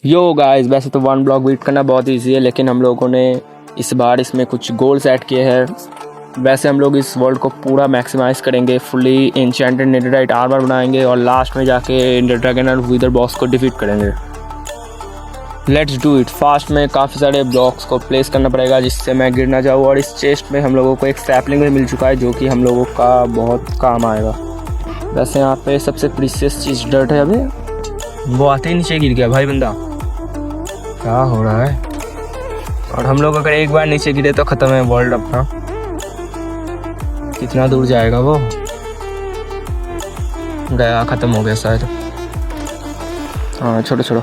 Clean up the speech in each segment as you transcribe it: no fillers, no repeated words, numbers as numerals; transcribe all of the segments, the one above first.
Yo guys, वैसे तो one block beat करना बहुत ईजी है, लेकिन हम लोगों ने इस बार इसमें कुछ गोल्स ऐड किए हैं। वैसे हम लोग इस वर्ल्ड को पूरा मैक्सिमाइज करेंगे, फुली एन्चेंटेड नेटराइट आर्मर बनाएंगे और लास्ट में जाके एंडर ड्रैगन और विदर बॉस को डिफीट करेंगे। Let's do it. फास्ट में काफ़ी सारे ब्लॉक्स को प्लेस करना पड़ेगा जिससे मैं गिर ना जाऊँ। और इस चेस्ट में हम लोगों को एक सैपलिंग भी मिल चुका है जो कि हम लोगों का बहुत काम आएगा। वैसे यहाँ पे सबसे प्रीशियस चीज़ डर्ट है। अभी वो आते ही नीचे गिर गया भाई बंदा, क्या हो रहा है। और हम लोग अगर एक बार नीचे गिरे तो ख़त्म है वर्ल्ड अपना। कितना दूर जाएगा वो, गया, ख़त्म हो गया शायद। हाँ छोड़ो छोड़ो।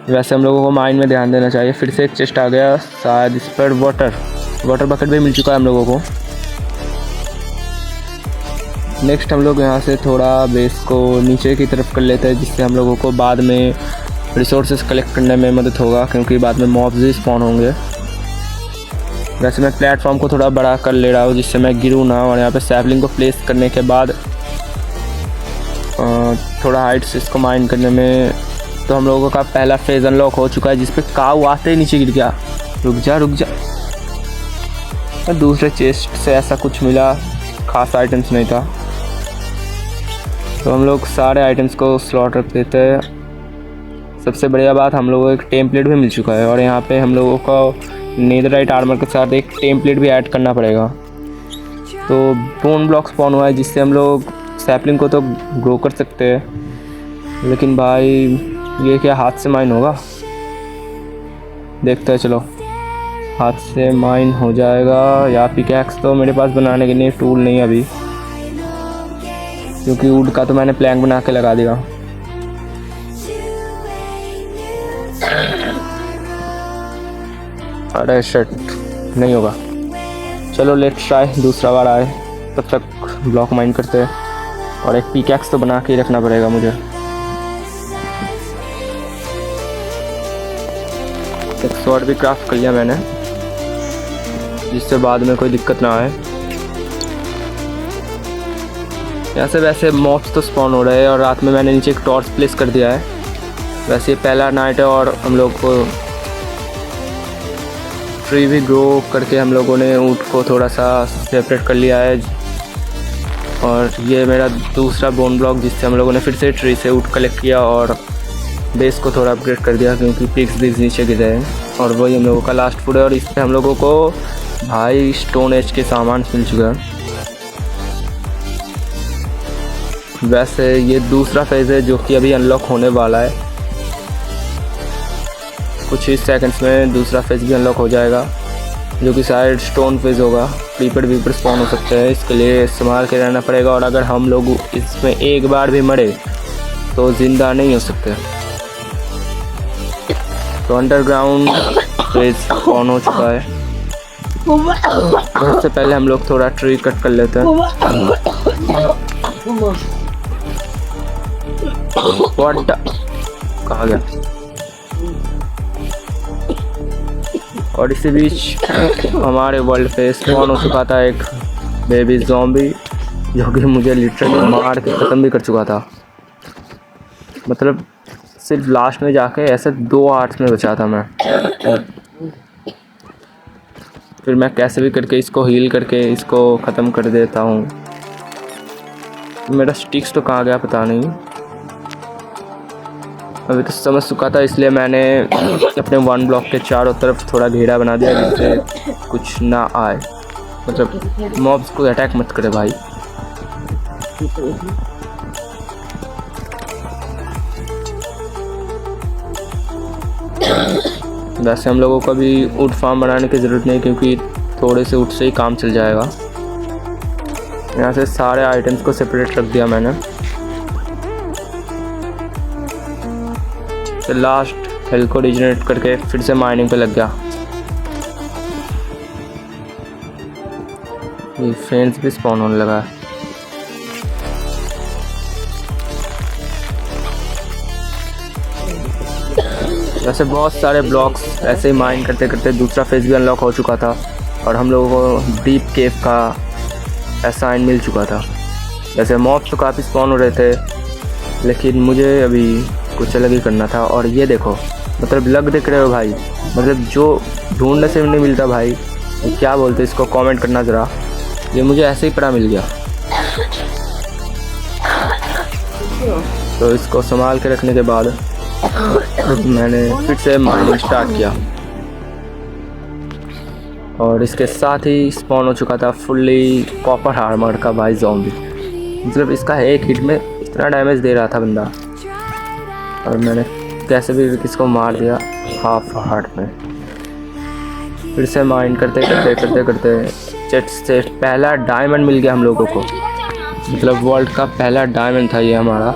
वैसे हम लोगों को माइंड में ध्यान देना चाहिए। फिर से एक चेस्ट आ गया शायद, इस पर वाटर बकेट भी मिल चुका है हम लोगों को। नेक्स्ट हम लोग यहाँ से थोड़ा बेस को नीचे की तरफ कर लेते हैं जिससे हम लोगों को बाद में रिसोर्सेज कलेक्ट करने में मदद होगा, क्योंकि बाद में मॉब्स भी स्पॉन होंगे। वैसे मैं प्लेटफॉर्म को थोड़ा बड़ा कर ले रहा हूँ जिससे मैं गिरूँ ना। और यहाँ पे सैपलिंग को प्लेस करने के बाद थोड़ा हाइट से इसको माइन करने में तो हम लोगों का पहला फेज अनलॉक हो चुका है, जिस पे काऊ आते ही नीचे गिर गया। रुक जा। दूसरे चेस्ट से ऐसा कुछ मिला, खास आइटम्स नहीं था, तो हम लोग सारे आइटम्स को स्लॉट रख देते हैं। सबसे बढ़िया बात, हम लोगों को एक टेम्पलेट भी मिल चुका है और यहाँ पे हम लोगों को नेदरराइट आर्मर के साथ एक टेम्पलेट भी ऐड करना पड़ेगा। तो बोन ब्लॉक स्पॉन हुआ है जिससे हम लोग सैपलिंग को तो ग्रो कर सकते हैं, लेकिन भाई ये क्या हाथ से माइन होगा? देखते हैं, चलो हाथ से माइन हो जाएगा या पिकैक्स तो मेरे पास बनाने के लिए टूल नहीं है अभी, क्योंकि वुड का तो मैंने प्लैंक बना के लगा दिया। अरे शिट, नहीं होगा। चलो लेट्स ट्राई, दूसरा बार आए। तब तक ब्लॉक माइन करते हैं और एक पिकैक्स तो बना के ही रखना पड़ेगा मुझे। एक स्वॉर्ड भी क्राफ्ट कर लिया मैंने जिससे बाद में कोई दिक्कत ना आए। यहाँ से वैसे मॉब्स तो स्पॉन हो रहे हैं और रात में मैंने नीचे एक टॉर्च प्लेस कर दिया है। वैसे ये पहला नाइट है और हम लोग को ट्री भी ग्रो करके हम लोगों ने ऊँट को थोड़ा सा सेपरेट कर लिया है। और ये मेरा दूसरा बोन ब्लॉक जिससे हम लोगों ने फिर से ट्री से ऊँट कलेक्ट किया और बेस को थोड़ा अपग्रेड कर दिया, क्योंकि पिग्स भी नीचे गिर रहे हैं। और वही हम लोगों का लास्ट फूड है और इससे हम लोगों को भाई स्टोन एज के सामान मिल चुका है। वैसे ये दूसरा फेज़ है जो कि अभी अनलॉक होने वाला है। कुछ ही सेकंड्स में दूसरा फेज़ भी अनलॉक हो जाएगा जो कि शायद स्टोन फेज़ होगा। क्रीपर स्पॉन हो सकते हैं, इसके लिए संभाल के रहना पड़ेगा। और अगर हम लोग इसमें एक बार भी मरे तो ज़िंदा नहीं हो सकते। तो अंडरग्राउंड फेज़ स्पॉन हो चुका है। सबसे पहले हम लोग थोड़ा ट्री कट कर लेते हैं। व्हाट कहाँ गया? और इसी बीच हमारे वर्ल्ड पे स्पॉन हो चुका था एक बेबी ज़ॉम्बी जो कि मुझे लिटरली मार के ख़त्म भी कर चुका था। मतलब सिर्फ लास्ट में जाके ऐसे 2 हार्ट्स में बचा था मैं। फिर मैं कैसे भी करके इसको हील करके इसको ख़त्म कर देता हूँ। मेरा स्टिक्स तो कहाँ गया पता नहीं। अभी तो समझ चुका था, इसलिए मैंने अपने वन ब्लॉक के चारों तरफ थोड़ा घेरा बना दिया जिससे कुछ ना आए, मतलब मॉब्स को अटैक मत करे भाई। वैसे हम लोगों को भी वुड फार्म बनाने की ज़रूरत नहीं, क्योंकि थोड़े से वुड से ही काम चल जाएगा। यहाँ से सारे आइटम्स को सेपरेट रख दिया मैंने। तो लास्ट हेल्थ को रिजनरेट करके फिर से माइनिंग पे लग गया। ये फेंस भी स्पॉन होने लगा है। वैसे बहुत सारे ब्लॉक्स ऐसे ही माइन करते करते दूसरा फेज़ भी अनलॉक हो चुका था और हम लोगों को डीप केव का साइन मिल चुका था। वैसे मॉब्स तो काफ़ी स्पॉन हो रहे थे, लेकिन मुझे अभी कुछ अलग ही करना था। और ये देखो, मतलब लग देख रहे हो भाई, मतलब जो ढूंढने से नहीं मिलता भाई, क्या बोलते इसको, कमेंट करना ज़रा। ये मुझे ऐसे ही पड़ा मिल गया, तो इसको संभाल के रखने के बाद मैंने फिर से माइनिंग स्टार्ट किया। और इसके साथ ही स्पॉन हो चुका था फुल्ली कॉपर आर्मर का भाई ज़ॉम्बी। मतलब इसका एक हिट में इतना डैमेज दे रहा था बंदा, और मैंने कैसे भी किसको मार दिया हाफ हार्ट में। फिर से माइंड करते चेस्ट पहला डायमंड मिल गया हम लोगों को। मतलब वर्ल्ड का पहला डायमंड था ये हमारा।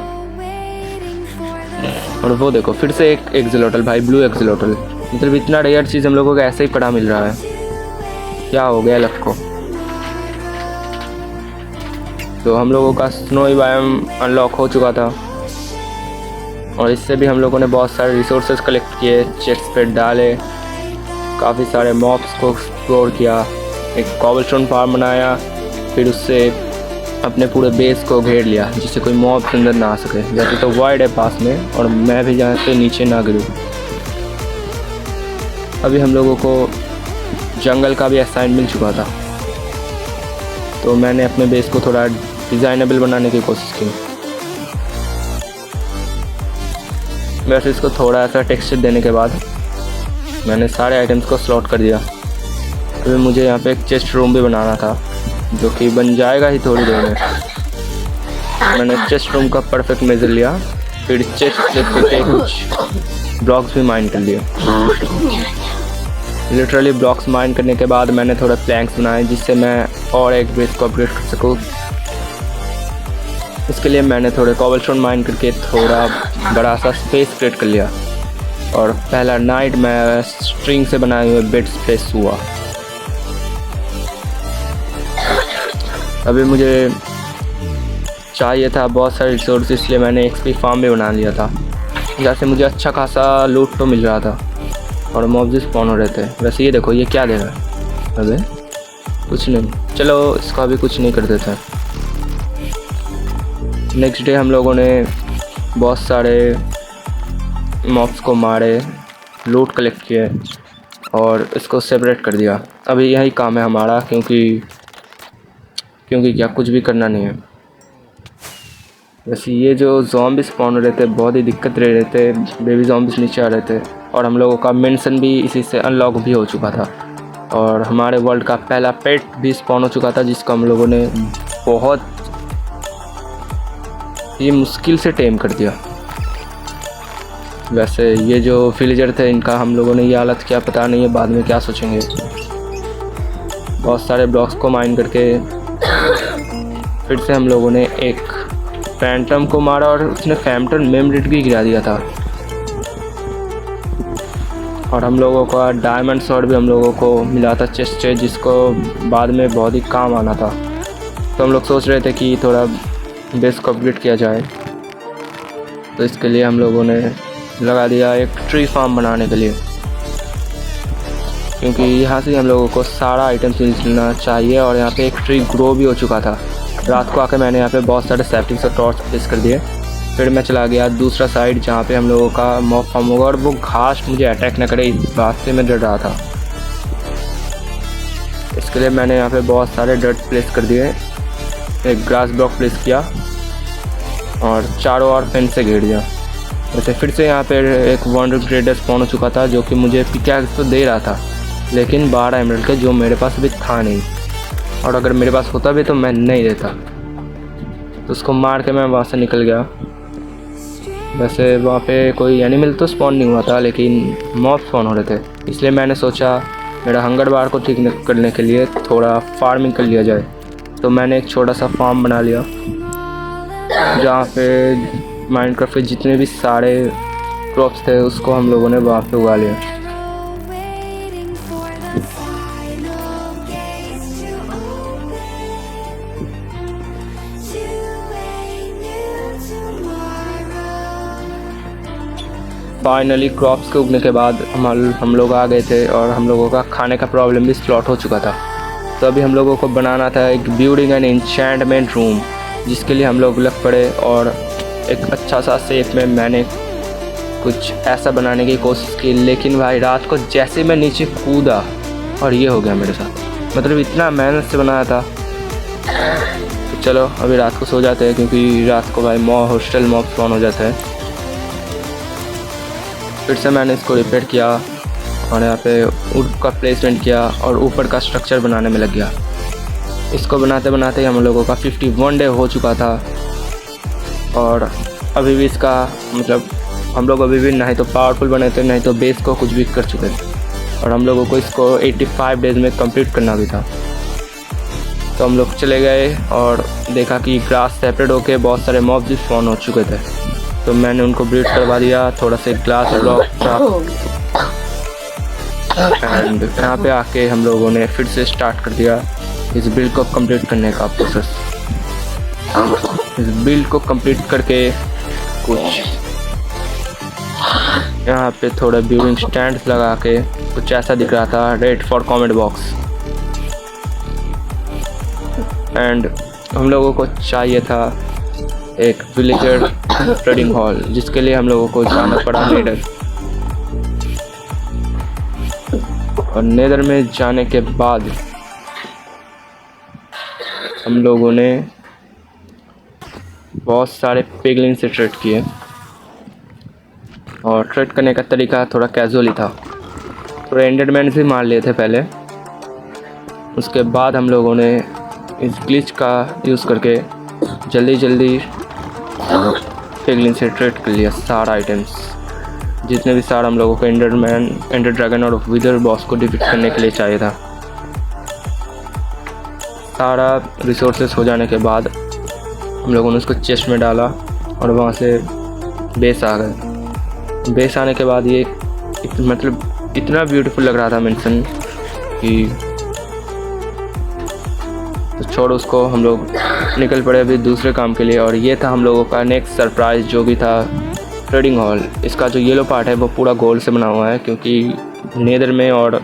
और वो देखो फिर से एक एक्सलोटल भाई, ब्लू एक्सलोटल। मतलब इतना रेयर चीज़ हम लोगों को ऐसे ही पड़ा मिल रहा है, क्या हो गया लक को। तो हम लोगों का स्नोई बायोम अनलॉक हो चुका था, और इससे भी हम लोगों ने बहुत सारे रिसोर्सेज कलेक्ट किए, चेस्ट पे डाले, काफ़ी सारे मॉब्स को एक्सप्लोर किया, एक कॉबलस्टोन फार्म बनाया, फिर उससे अपने पूरे बेस को घेर लिया जिससे कोई मॉब के अंदर ना आ सके। वैसे तो वाइड है पास में, और मैं भी यहाँ से नीचे ना गिरूँ। अभी हम लोगों को जंगल का भी असाइन मिल चुका था, तो मैंने अपने बेस को थोड़ा डिज़ाइनेबल बनाने की कोशिश की। वैसे इसको थोड़ा ऐसा टेक्सचर देने के बाद मैंने सारे आइटम्स को स्लॉट कर दिया। अभी मुझे यहाँ पे एक चेस्ट रूम भी बनाना था, जो कि बन जाएगा ही थोड़ी देर में। मैंने चेस्ट रूम का परफेक्ट मेजर लिया, फिर चेस्ट से कुछ ब्लॉक्स भी माइन कर लिए। लिटरली ब्लॉक्स माइन करने के बाद मैंने थोड़ा प्लैंक्स बनाए जिससे मैं और एक बेस को अपग्रेड कर सकूँ। इसके लिए मैंने थोड़े कॉबलस्टोन माइन करके थोड़ा बड़ा सा स्पेस क्रिएट कर लिया, और पहला नाइट मैं स्ट्रिंग से बनाए हुए बेड्स प्लेस हुआ। अभी मुझे चाहिए था बहुत सारे रिसोर्स, इसलिए मैंने एक्सपी फार्म भी बना लिया था, जैसे मुझे अच्छा खासा लूट तो मिल रहा था और मॉब्स स्पॉन हो रहे थे। वैसे ये देखो, ये क्या दे रहा है? अबे कुछ नहीं, चलो इसका भी कुछ नहीं कर देते। नेक्स्ट डे हम लोगों ने बहुत सारे मॉब्स को मारे, लूट कलेक्ट किए और इसको सेपरेट कर दिया। अभी यही काम है हमारा, क्योंकि क्या कुछ भी करना नहीं है। वैसे ये जो ज़ॉम्बी स्पॉन हो रहे थे बहुत ही दिक्कत रहे थे, बेबी ज़ॉम्बिस नीचे आ रहे थे, और हम लोगों का मेंशन भी इसी से अनलॉक भी हो चुका था, और हमारे वर्ल्ड का पहला पेट भी स्पॉन हो चुका था जिसको हम लोगों ने बहुत ही मुश्किल से टेम कर दिया। वैसे ये जो विलेजर थे इनका हम लोगों ने ये हालत किया पता नहीं है बाद में क्या सोचेंगे। बहुत सारे ब्लॉक्स को माइन करके फिर से हम लोगों ने एक फैंटम को मारा, और उसने फैंटम मेमरेट भी गिरा दिया था। और हम लोगों का डायमंड स्वॉर्ड भी हम लोगों को मिला था चेस्ट से, जिसको बाद में बहुत ही काम आना था। तो हम लोग सोच रहे थे कि थोड़ा बेस को अपग्रेड किया जाए, तो इसके लिए हम लोगों ने लगा दिया एक ट्री फार्म बनाने के लिए, क्योंकि यहाँ से हम लोगों को सारा आइटम्स मिलना चाहिए। और यहाँ पे एक ट्री ग्रो भी हो चुका था। रात को आकर मैंने यहाँ पे बहुत सारे सेफ्टिंग्स और टॉर्च प्लेस कर दिए। फिर मैं चला गया दूसरा साइड जहाँ पे हम लोगों का मॉब फार्म होगा, और वो घास मुझे अटैक न करे इस बात से मैं डर रहा था। इसके लिए मैंने यहाँ पे बहुत सारे डर्ट प्लेस कर दिए, एक ग्रास ब्लॉक प्लेस किया और चारों ओर फेंस से घेर दिया। वैसे फिर से यहाँ पे एक वंडर ग्रेडर स्पॉन हो चुका था, जो कि मुझे पिकैक्स तो दे रहा था, लेकिन 12 एमरल्ड के जो मेरे पास अभी था नहीं, और अगर मेरे पास होता भी तो मैं नहीं देता। तो उसको मार के मैं वहाँ से निकल गया। वैसे वहाँ पे कोई एनिमल तो स्पॉन नहीं हुआ था, लेकिन मॉब स्पॉन हो रहे थे, इसलिए मैंने सोचा मेरा हंगर बार को ठीक करने के लिए थोड़ा फार्मिंग कर लिया जाए। तो मैंने एक छोटा सा फार्म बना लिया, जहाँ पे माइनक्राफ्ट के जितने भी सारे क्रॉप्स थे उसको हम लोगों ने वहाँ पे उगा लिया। फाइनली क्रॉप्स के उगने के बाद हम लोग आ गए थे, और हम लोगों का खाने का प्रॉब्लम भी सॉल्व हो चुका था। तो अभी हम लोगों को बनाना था एक बिल्डिंग एंड एन्चेंटमेंट रूम, जिसके लिए हम लोग लग पड़े, और एक अच्छा सा शेप में मैंने कुछ ऐसा बनाने की कोशिश की, लेकिन भाई रात को जैसे मैं नीचे कूदा और ये हो गया मेरे साथ। मतलब इतना मेहनत से बनाया था। तो चलो अभी रात को सो जाते हैं, क्योंकि रात को भाई हॉस्टल मॉब स्पॉन हो जाता है। फिर से मैंने इसको रिपेयर किया और यहाँ पे वुड का प्लेसमेंट किया और ऊपर का स्ट्रक्चर बनाने में लग गया। इसको बनाते बनाते हम लोगों का 51 डे हो चुका था और अभी भी इसका मतलब हम लोग अभी भी नहीं तो पावरफुल बने थे, नहीं तो बेस को कुछ भी कर चुके थे, और हम लोगों को इसको 85 डेज़ में कंप्लीट करना भी था। तो हम लोग चले गए और देखा कि ग्रास सेपरेट होके बहुत सारे मॉब्स भी स्पॉन हो चुके थे। तो मैंने उनको ब्रीड करवा दिया, थोड़ा से ग्लास ब्लॉक था, एंड यहाँ पे आके हम लोगों ने फिर से स्टार्ट कर दिया इस बिल्ड को कंप्लीट करने का प्रोसेस। इस बिल्ड को कंप्लीट करके कुछ यहाँ पे थोड़ा व्यूइंग स्टैंड्स लगा के कुछ ऐसा दिख रहा था, red for comment box. And हम लोगों को चाहिए था एक विलेजर ट्रेडिंग हॉल, जिसके लिए हम लोगों को जाना पड़ा नेदर। और नेदर में जाने के बाद हम लोगों ने बहुत सारे पिगलिन से ट्रेड किए, और ट्रेड करने का तरीका थोड़ा कैजुअल ही था। थोड़े एंडरमैन भी मार लिए थे पहले। उसके बाद हम लोगों ने इस ग्लिच का यूज़ करके जल्दी जल्दी पिगलिन से ट्रेड कर लिया सारा आइटम्स, जितने भी सारा हम लोगों को एंडरमैन, एंडर ड्रैगन और विदर बॉस को डिफीट करने के लिए चाहिए था। सारा रिसोर्सेस हो जाने के बाद हम लोगों ने उसको चेस्ट में डाला और वहाँ से बेस आ गए। बेस आने के बाद ये मतलब इतना ब्यूटीफुल लग रहा था मेंशन कि तो छोड़ उसको, हम लोग निकल पड़े अभी दूसरे काम के लिए। और ये था हम लोगों का नेक्स्ट सरप्राइज़, जो भी था ट्रेडिंग हॉल। इसका जो येलो पार्ट है वो पूरा गोल्ड से बना हुआ है, क्योंकि नेदर में और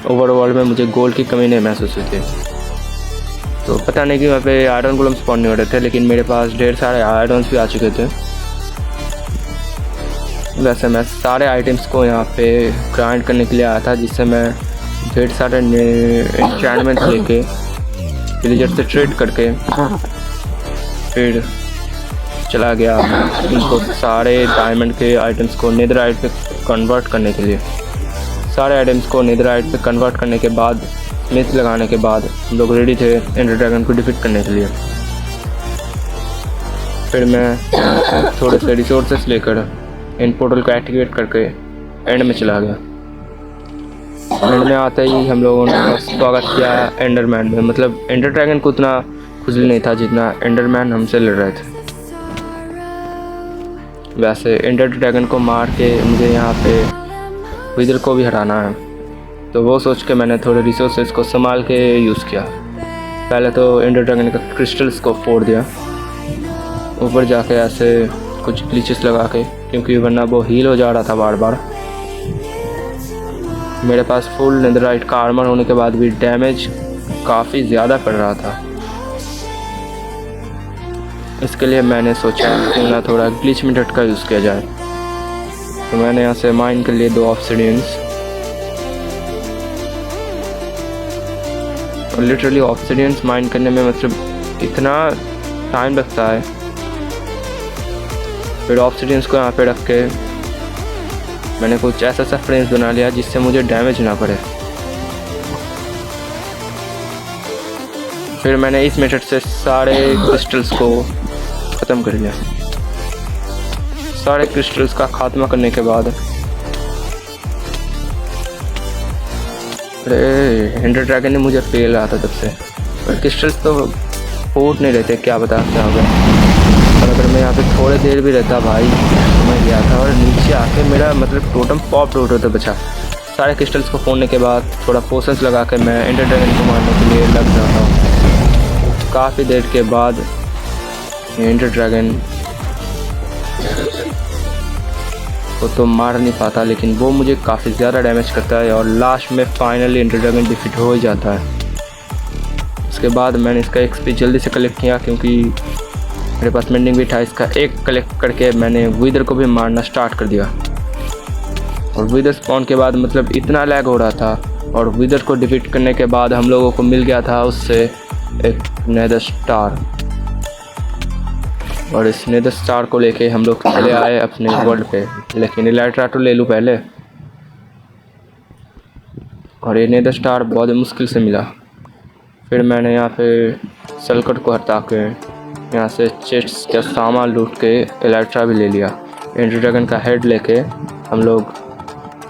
ओवरऑल में मुझे गोल्ड की कमी नहीं महसूस हुई थी। तो पता नहीं कि वहाँ पे आयरन गोलम स्पॉन नहीं हो रहे थे, लेकिन मेरे पास ढेर सारे आयरन्स भी आ चुके थे। वैसे मैं सारे आइटम्स को यहाँ पे ग्राइंड करने के लिए आया था, जिससे मैं ढेर सारे एन्चेंटमेंट्स लेके विलेजर से ट्रेड करके फिर चला गया इनको सारे डायमंड के आइटम्स को नेदराइट पे कन्वर्ट करने के लिए। सारे आइटम्स को नेदराइट पे कन्वर्ट करने के बाद, स्मिथ लगाने के बाद हम लोग रेडी थे एंडर ड्रैगन को डिफीट करने के लिए। फिर मैं थोड़े से रिसोर्सेस लेकर इन पोर्टल को एक्टिवेट करके एंड में चला गया। एंड में आते ही हम लोगों ने स्वागत किया एंडरमैन में। मतलब एंडर ड्रैगन को उतना खुजली नहीं था जितना एंडरमैन हमसे लड़ रहे थे। वैसे एंडर ड्रैगन को मार के मुझे यहाँ पे विदर को भी हराना है, तो वो सोच के मैंने थोड़े रिसोर्सेज को संभाल के यूज़ किया। पहले तो एंडर ड्रैगन का क्रिस्टल्स को फोड़ दिया, ऊपर जाके ऐसे कुछ ग्लिचेस लगा के, क्योंकि वरना वो हील हो जा रहा था बार बार। मेरे पास फुल नेदराइट का आर्मर होने के बाद भी डैमेज काफ़ी ज़्यादा पड़ रहा था। इसके लिए मैंने सोचा क्यों ना थोड़ा ग्लिच मेथड का यूज़ किया जाए। तो मैंने यहाँ से माइन कर लिए 2 ऑब्सिडियंस। और लिटरली ऑब्सिडियंस माइन करने में मतलब इतना टाइम लगता है। फिर ऑब्सिडियंस को यहाँ पे रख के मैंने कुछ ऐसा फ्रेम्स बना लिया जिससे मुझे डैमेज ना पड़े। फिर मैंने इस मेथड से सारे क्रिस्टल्स को ख़त्म कर लिया। सारे क्रिस्टल्स का खात्मा करने के बाद एंडर ड्रैगन ने मुझे फेल रहा था तब से, पर क्रिस्टल्स तो फूट नहीं रहते, क्या बता क्या होगा। और अगर मैं यहाँ पे थोड़ी देर भी रहता भाई, तो मैं गया था और नीचे आके मेरा मतलब टोटम पॉप आउट होता बचा। सारे क्रिस्टल्स को फोड़ने के बाद थोड़ा पोशंस लगा के मैं एंडर ड्रैगन को मारने के लिए लग जाता हूँ। काफ़ी देर के बाद एंडर ड्रैगन को तो मार नहीं पाता, लेकिन वो मुझे काफ़ी ज़्यादा डैमेज करता है और लास्ट में फाइनली एंडर ड्रैगन डिफीट हो ही जाता है। उसके बाद मैंने इसका एक्सपी जल्दी से कलेक्ट किया, क्योंकि मेरे पास मेंडिंग भी था। इसका एक कलेक्ट करके मैंने विदर को भी मारना स्टार्ट कर दिया। और विदर स्पॉन के बाद मतलब इतना लैग हो रहा था, और विदर को डिफीट करने के बाद हम लोगों को मिल गया था उससे एक नेदर स्टार, और इस नेदर स्टार को लेके हम लोग चले आए अपने वर्ल्ड पे। लेकिन इलाइट्रा तो ले लूँ पहले, और ये नेदर स्टार बहुत मुश्किल से मिला। फिर मैंने यहाँ पे सलकट को हटा के यहाँ से चेस्ट का सामान लूट के इलाइट्रा भी ले लिया। एंड्रू ड्रैगन का हेड लेके हम लोग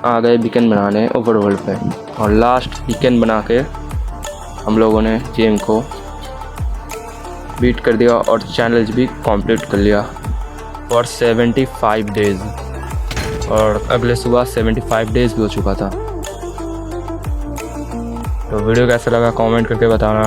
आ गए बीकन बनाने ओवरवर्ल्ड पे, और लास्ट बीकन बना के हम लोगों ने गेम को बीट कर दिया और चैलेंज भी कंप्लीट कर लिया फॉर 75 डेज़। और अगले सुबह 75 डेज़ भी हो चुका था। तो वीडियो कैसा लगा कमेंट करके बताना।